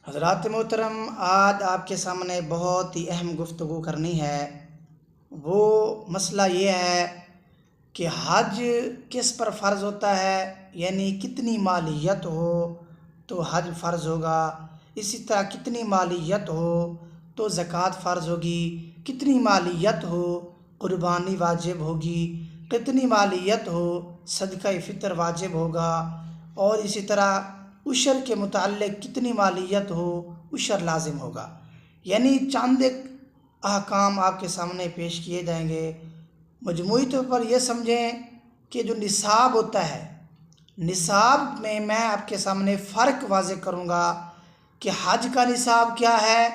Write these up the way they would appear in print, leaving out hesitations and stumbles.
حضرات محترم، آج آپ کے سامنے بہت ہی اہم گفتگو کرنی ہے۔ وہ مسئلہ یہ ہے کہ حج کس پر فرض ہوتا ہے، یعنی کتنی مالیت ہو تو حج فرض ہوگا، اسی طرح کتنی مالیت ہو تو زکوٰۃ فرض ہوگی، کتنی مالیت ہو قربانی واجب ہوگی، کتنی مالیت ہو صدقہ فطر واجب ہوگا، اور اسی طرح عشر کے متعلق کتنی مالیت ہو عشر لازم ہوگا۔ یعنی چند ایک احکام آپ کے سامنے پیش کیے جائیں گے۔ مجموعی طور پر یہ سمجھیں کہ جو نصاب ہوتا ہے، نصاب میں آپ کے سامنے فرق واضح کروں گا کہ حج کا نصاب کیا ہے،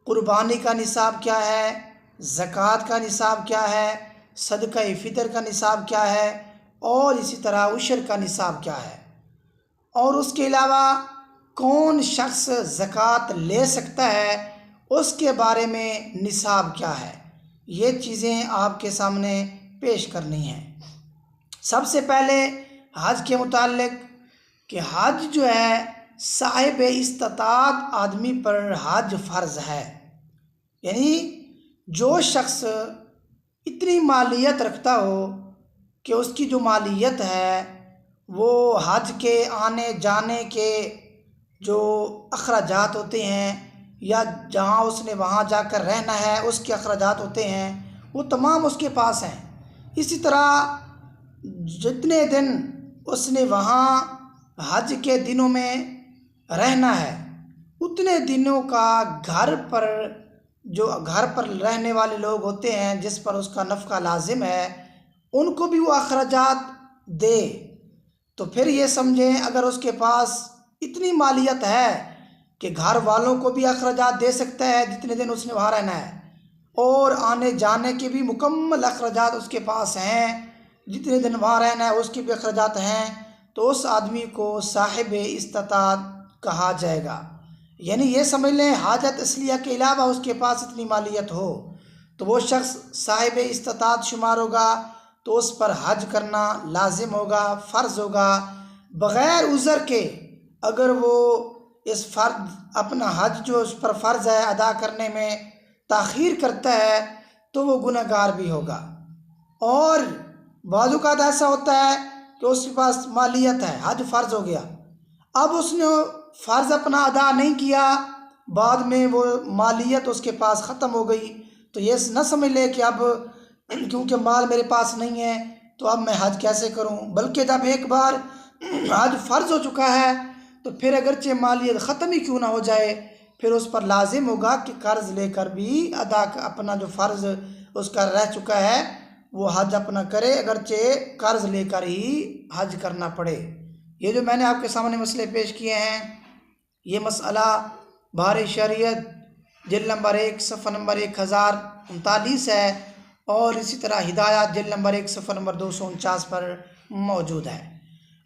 قربانی کا نصاب کیا ہے، زکوٰۃ کا نصاب کیا ہے، صدقہ فطر کا نصاب کیا ہے، اور اسی طرح عشر کا نصاب کیا ہے، اور اس کے علاوہ کون شخص زکوٰۃ لے سکتا ہے، اس کے بارے میں نصاب کیا ہے۔ یہ چیزیں آپ کے سامنے پیش کرنی ہیں۔ سب سے پہلے حج کے متعلق کہ حج جو ہے صاحب استطاعت آدمی پر حج فرض ہے، یعنی جو شخص اتنی مالیت رکھتا ہو کہ اس کی جو مالیت ہے وہ حج کے آنے جانے کے جو اخراجات ہوتے ہیں، یا جہاں اس نے وہاں جا کر رہنا ہے اس کے اخراجات ہوتے ہیں، وہ تمام اس کے پاس ہیں۔ اسی طرح جتنے دن اس نے وہاں حج کے دنوں میں رہنا ہے، اتنے دنوں کا گھر پر رہنے والے لوگ ہوتے ہیں جس پر اس کا نفقہ لازم ہے، ان کو بھی وہ اخراجات دے۔ تو پھر یہ سمجھیں اگر اس کے پاس اتنی مالیت ہے کہ گھر والوں کو بھی اخراجات دے سکتا ہے جتنے دن اس نے وہاں رہنا ہے، اور آنے جانے کے بھی مکمل اخراجات اس کے پاس ہیں، جتنے دن وہاں رہنا ہے اس کے بھی اخراجات ہیں، تو اس آدمی کو صاحب استطاعت کہا جائے گا۔ یعنی یہ سمجھ لیں حاجت اصلیہ کے علاوہ اس کے پاس اتنی مالیت ہو تو وہ شخص صاحب استطاعت شمار ہوگا، تو اس پر حج کرنا لازم ہوگا، فرض ہوگا، بغیر عذر کے۔ اگر وہ اس فرض اپنا حج جو اس پر فرض ہے ادا کرنے میں تاخیر کرتا ہے تو وہ گناہ گار بھی ہوگا۔ اور بعض اوقات ایسا ہوتا ہے کہ اس کے پاس مالیت ہے، حج فرض ہو گیا، اب اس نے فرض اپنا ادا نہیں کیا، بعد میں وہ مالیت اس کے پاس ختم ہو گئی، تو یہ نہ سمجھ لے کہ اب کیونکہ مال میرے پاس نہیں ہے تو اب میں حج کیسے کروں، بلکہ جب ایک بار حج فرض ہو چکا ہے تو پھر اگرچہ مالیت ختم ہی کیوں نہ ہو جائے، پھر اس پر لازم ہوگا کہ قرض لے کر بھی اپنا جو فرض اس کا رہ چکا ہے وہ حج اپنا کرے، اگرچہ قرض لے کر ہی حج کرنا پڑے۔ یہ جو میں نے آپ کے سامنے مسئلے پیش کیے ہیں، یہ مسئلہ بحر شریعت جلد نمبر 1 صفحہ نمبر 1039 ہے، اور اسی طرح ہدایات جلد نمبر 1 صفحہ نمبر 249 پر موجود ہے۔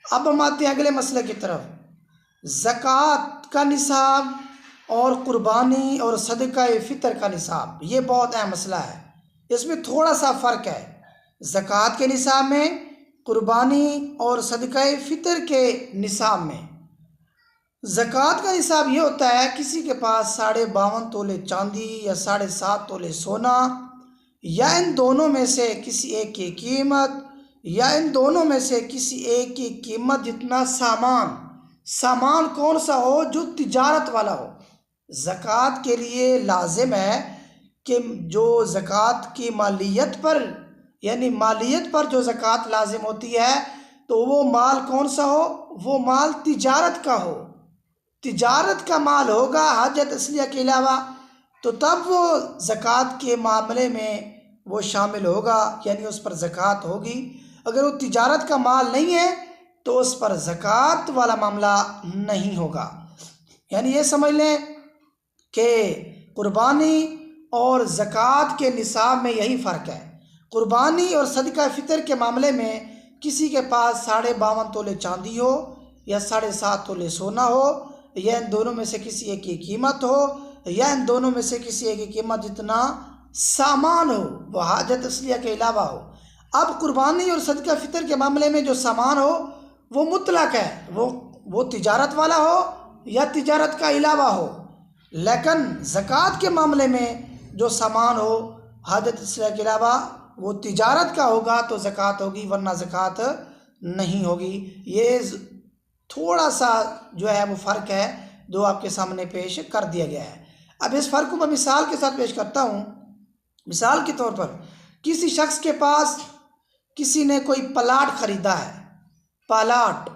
اب ہم آتے ہیں اگلے مسئلے کی طرف، زکوٰۃ کا نصاب اور قربانی اور صدقہ فطر کا نصاب۔ یہ بہت اہم مسئلہ ہے، اس میں تھوڑا سا فرق ہے زکوٰۃ کے نصاب میں، قربانی اور صدقہ فطر کے نصاب میں۔ زکوٰۃ کا نصاب یہ ہوتا ہے کسی کے پاس 52.5 تولے چاندی یا 7.5 تولے سونا، یا ان دونوں میں سے کسی ایک کی قیمت، یا ان دونوں میں سے کسی ایک کی قیمت جتنا سامان کون سا ہو جو تجارت والا ہو۔ زکوٰۃ کے لیے لازم ہے کہ جو زکوٰۃ کی مالیت پر، یعنی مالیت پر جو زکوٰۃ لازم ہوتی ہے تو وہ مال کون سا ہو، وہ مال تجارت کا ہو، تجارت کا مال ہوگا حاجت اصلیہ کے علاوہ، تو تب وہ زکوٰۃ کے معاملے میں وہ شامل ہوگا، یعنی اس پر زکوٰۃ ہوگی۔ اگر وہ تجارت کا مال نہیں ہے تو اس پر زکوٰۃ والا معاملہ نہیں ہوگا۔ یعنی یہ سمجھ لیں کہ قربانی اور زکوٰۃ کے نصاب میں یہی فرق ہے۔ قربانی اور صدقہ فطر کے معاملے میں کسی کے پاس 52.5 تولے چاندی ہو یا 7.5 تولے سونا ہو، یا ان دونوں میں سے کسی ایک کی قیمت ہو، یا ان دونوں میں سے کسی ایک کی قیمت جتنا سامان ہو وہ حاجت اصلیہ کے علاوہ ہو۔ اب قربانی اور صدقہ فطر کے معاملے میں جو سامان ہو وہ مطلق ہے، وہ تجارت والا ہو یا تجارت کا علاوہ ہو، لیکن زکوٰۃ کے معاملے میں جو سامان ہو حاجت اشیاء کے علاوہ وہ تجارت کا ہوگا تو زکوٰۃ ہوگی، ورنہ زکوٰۃ نہیں ہوگی۔ یہ تھوڑا سا جو ہے وہ فرق ہے جو آپ کے سامنے پیش کر دیا گیا ہے۔ اب اس فرق کو میں مثال کے ساتھ پیش کرتا ہوں۔ مثال کے طور پر کسی شخص کے پاس کسی نے کوئی پلاٹ خریدا ہے، پلاٹ۔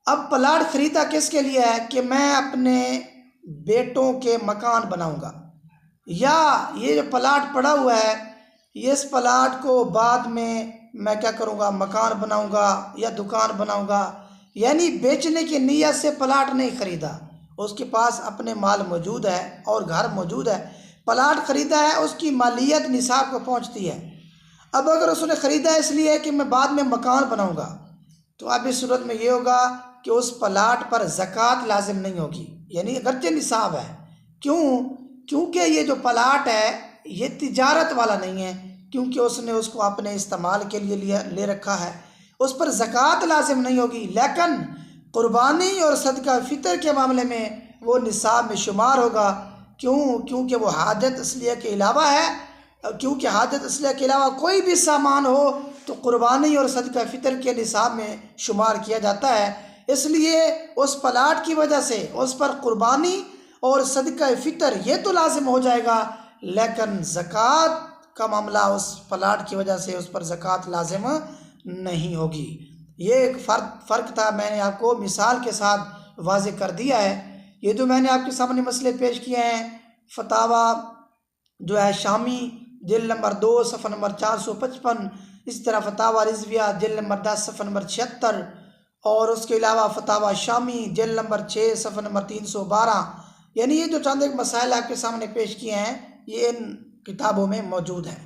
اب پلاٹ خریدا کس کے لیے ہے کہ میں اپنے بیٹوں کے مکان بناؤں گا، یا یہ جو پلاٹ پڑا ہوا ہے یہ اس پلاٹ کو بعد میں کیا کروں گا، مکان بناؤں گا یا دکان بناؤں گا، یعنی بیچنے کی نیت سے پلاٹ نہیں خریدا، اس کے پاس اپنے مال موجود ہے اور گھر موجود ہے، پلاٹ خریدا ہے، اس کی مالیت نصاب کو پہنچتی ہے۔ اب اگر اس نے خریدا اس لیے کہ میں بعد میں مکان بناؤں گا، تو اب اس صورت میں یہ ہوگا کہ اس پلاٹ پر زکوٰۃ لازم نہیں ہوگی، یعنی اگرچہ نصاب ہے۔ کیونکہ یہ جو پلاٹ ہے یہ تجارت والا نہیں ہے، کیونکہ اس نے اس کو اپنے استعمال کے لیے لے رکھا ہے، اس پر زکوٰۃ لازم نہیں ہوگی۔ لیکن قربانی اور صدقہ فطر کے معاملے میں وہ نصاب میں شمار ہوگا، کیونکہ وہ حاجت اصلیہ کے علاوہ ہے، کیونکہ حاجت اصلیہ کے علاوہ کوئی بھی سامان ہو تو قربانی اور صدقہ فطر کے نصاب میں شمار کیا جاتا ہے۔ اس لیے اس پلاٹ کی وجہ سے اس پر قربانی اور صدقہ فطر یہ تو لازم ہو جائے گا، لیکن زکوٰۃ کا معاملہ اس پلاٹ کی وجہ سے اس پر زکوٰۃ لازم نہیں ہوگی۔ یہ ایک فرق تھا، میں نے آپ کو مثال کے ساتھ واضح کر دیا ہے۔ یہ جو میں نے آپ کے سامنے مسئلے پیش کیے ہیں، فتاویٰ جو ہے شامی جلد نمبر 2 صفحہ نمبر 455، اس طرح فتاویٰ رضویہ جلد نمبر 10 صفحہ نمبر 76، اور اس کے علاوہ فتاویٰ شامی جلد نمبر 6 صفحہ نمبر 312، یعنی یہ جو چند ایک مسائل آپ کے سامنے پیش کیے ہیں یہ ان کتابوں میں موجود ہیں۔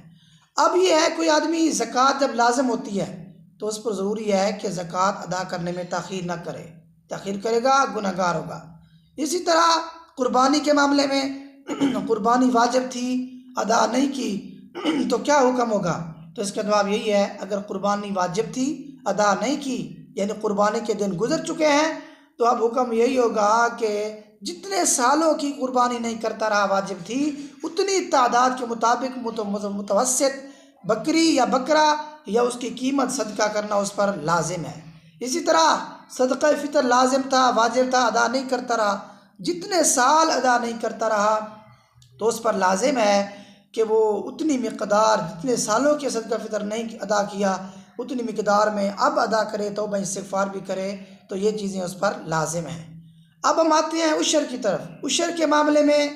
اب یہ ہے کوئی آدمی زکوٰۃ جب لازم ہوتی ہے تو اس پر ضروری ہے کہ زکوٰۃ ادا کرنے میں تاخیر نہ کرے، تاخیر کرے گا گناہ گار ہوگا۔ اسی طرح قربانی کے معاملے میں قربانی واجب تھی، ادا نہیں کی تو کیا حکم ہوگا؟ تو اس کا جواب یہی ہے، اگر قربانی واجب تھی ادا نہیں کی، یعنی قربانی کے دن گزر چکے ہیں، تو اب حکم یہی ہوگا کہ جتنے سالوں کی قربانی نہیں کرتا رہا واجب تھی، اتنی تعداد کے مطابق متوسط بکری یا بکرا یا اس کی قیمت صدقہ کرنا اس پر لازم ہے۔ اسی طرح صدقہ فطر لازم تھا، واجب تھا، ادا نہیں کرتا رہا، جتنے سال ادا نہیں کرتا رہا تو اس پر لازم ہے کہ وہ اتنی مقدار، جتنے سالوں کے صدقہ فطر نہیں ادا کیا اتنی مقدار میں اب ادا کرے، توبہ استغفار بھی کرے، تو یہ چیزیں اس پر لازم ہیں۔ اب ہم آتے ہیں عشر کی طرف۔ عشر کے معاملے میں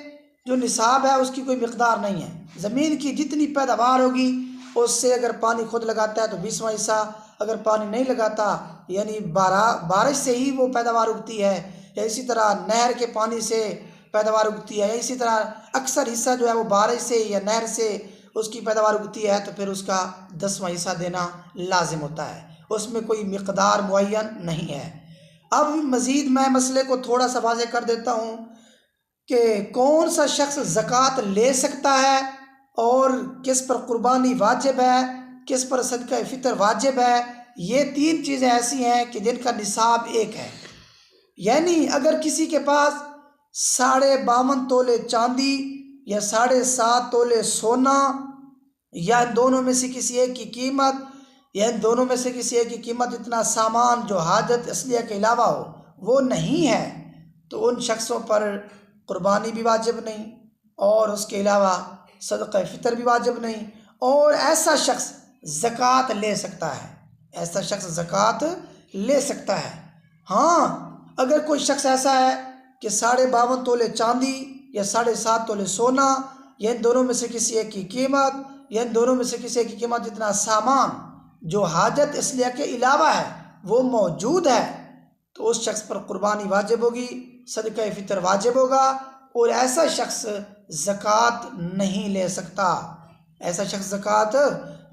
جو نصاب ہے اس کی کوئی مقدار نہیں ہے، زمین کی جتنی پیداوار ہوگی اس سے اگر پانی خود لگاتا ہے تو 20واں حصہ، اگر پانی نہیں لگاتا یعنی بارش سے ہی وہ پیداوار اگتی ہے، یا اسی طرح نہر کے پانی سے پیداوار اگتی ہے، یا اسی طرح اکثر حصہ جو ہے وہ بارش سے یا نہر سے اس کی پیداوار اگتی ہے، تو پھر اس کا 10واں حصہ دینا لازم ہوتا ہے، اس میں کوئی مقدار معین نہیں ہے۔ اب مزید میں مسئلے کو تھوڑا سا واضح کر دیتا ہوں کہ کون سا شخص زکوٰۃ لے سکتا ہے اور کس پر قربانی واجب ہے، کس پر صدقہ فطر واجب ہے۔ یہ 3 چیزیں ایسی ہیں کہ جن کا نصاب ایک ہے، یعنی اگر کسی کے پاس 52.5 تولے چاندی یا 7.5 تولے سونا، یا ان دونوں میں سے کسی ایک کی قیمت، یا ان دونوں میں سے کسی ایک کی قیمت اتنا سامان جو حاجت اصلیہ کے علاوہ ہو وہ نہیں ہے، تو ان شخصوں پر قربانی بھی واجب نہیں اور اس کے علاوہ صدقہ فطر بھی واجب نہیں، اور ایسا شخص زکوٰۃ لے سکتا ہے، ایسا شخص زکوٰۃ لے سکتا ہے۔ ہاں اگر کوئی شخص ایسا ہے کہ 52.5 تولے چاندی یا 7.5 تولے سونا، یا ان دونوں میں سے کسی ایک کی قیمت، یا ان دونوں میں سے کسی ایک کی قیمت جتنا سامان جو حاجت اصلیہ کے علاوہ ہے وہ موجود ہے، تو اس شخص پر قربانی واجب ہوگی، صدقہ فطر واجب ہوگا، اور ایسا شخص زکوٰۃ نہیں لے سکتا، ایسا شخص زکوٰۃ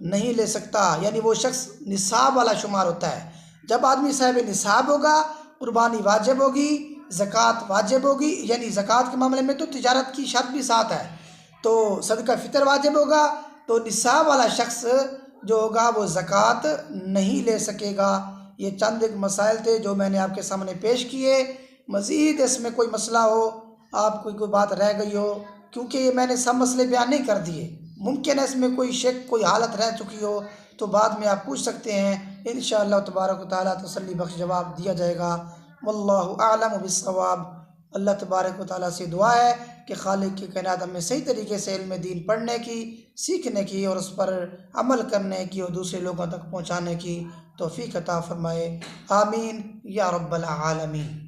نہیں لے سکتا، یعنی وہ شخص نصاب والا شمار ہوتا ہے۔ جب آدمی صاحب نصاب ہوگا قربانی واجب ہوگی، زکوٰۃ واجب ہوگی، یعنی زکوٰۃ کے معاملے میں تو تجارت کی شرط بھی ساتھ ہے، تو صدقہ فطر واجب ہوگا، تو نصاب والا شخص جو ہوگا وہ زکوٰۃ نہیں لے سکے گا۔ یہ چند ایک مسائل تھے جو میں نے آپ کے سامنے پیش کیے، مزید اس میں کوئی مسئلہ ہو، آپ کوئی بات رہ گئی ہو، کیونکہ یہ میں نے سب مسئلے بیان نہیں کر دیے، ممکن ہے اس میں کوئی شک کوئی حالت رہ چکی ہو تو بعد میں آپ پوچھ سکتے ہیں، انشاءاللہ تبارک و تعالیٰ تسلی بخش جواب دیا جائے گا۔ واللہ اعلم بالصواب۔ اللہ تبارک و تعالیٰ سے دعا ہے کہ خالق کی کائنات ہمیں صحیح طریقے سے علم دین پڑھنے کی، سیکھنے کی اور اس پر عمل کرنے کی اور دوسرے لوگوں تک پہنچانے کی توفیق عطا فرمائے۔ آمین یا رب العالمین۔